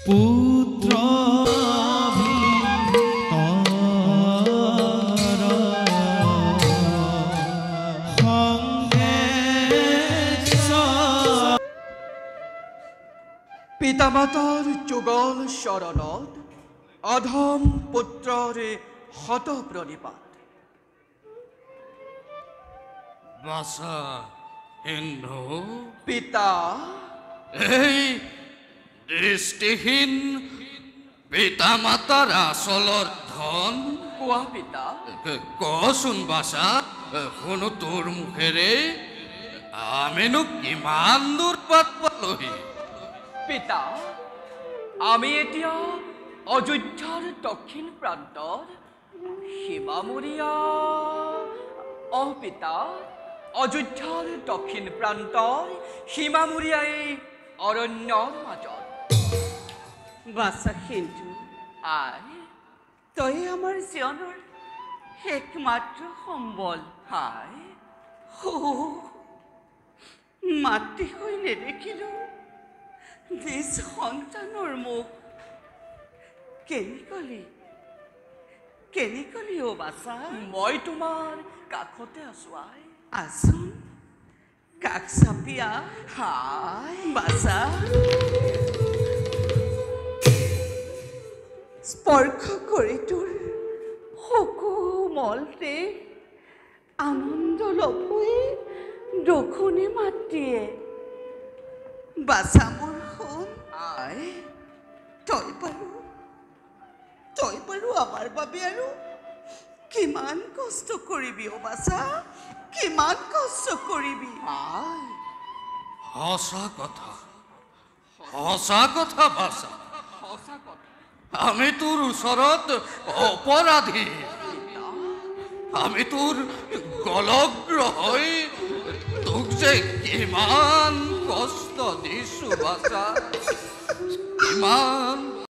পুত্ৰ পিতামাতাৰ যুগল শৰণত অধম পুত্ৰৰে হত প্ৰণিপাত। বাসা হিন্দু পিতা এই দৃষ্টিহীন পিতামাতাৰ আসলৰ ধন কোৱা পিতা। কচোন বাসা, শুনো তোৰ মুখেৰে আমিনো কিমান দূৰ পাত পালোহি। পিতা, আমি এতিয়া অযোধ্যাৰ দক্ষিণ প্ৰান্তৰ সীমামূৰীয়া পিতা, অযোধ্যাৰ দক্ষিণ প্ৰান্তৰ সীমামূৰীয়া এই অৰণ্যৰ মাজত। বাছা সিন্ধু, আই তই আমাৰ জীৱনৰ একমাত্ৰ সম্বল। হাই মাতৃ হৈ নেদেখিলো নিজ সন্তানৰ মুখ। কেনেকলি অ' বাছা? মই তোমাৰ কাষতে আছো আই। আচোন কাষ চাপিয়া। হাই বাছা, স্পৰ্শ কৰি তোৰ সুকোমল দেহ আনন্দ লভুৱে দক্ষিণে মাত দিয়ে। বাছা মোৰ শুন, আই তই বাৰু আমাৰ বাবে আৰু কিমান কষ্ট কৰিবি অ' বাছা, কিমান কষ্ট কৰিবি। আই সঁচা কথা বাসা, সঁচা কথা। আমি তোৰ ওচৰত অপৰাধী। আমি তোৰ গলগ্ৰ হৈ তোক যে কিমান কষ্ট দিছো বাসা, কিমান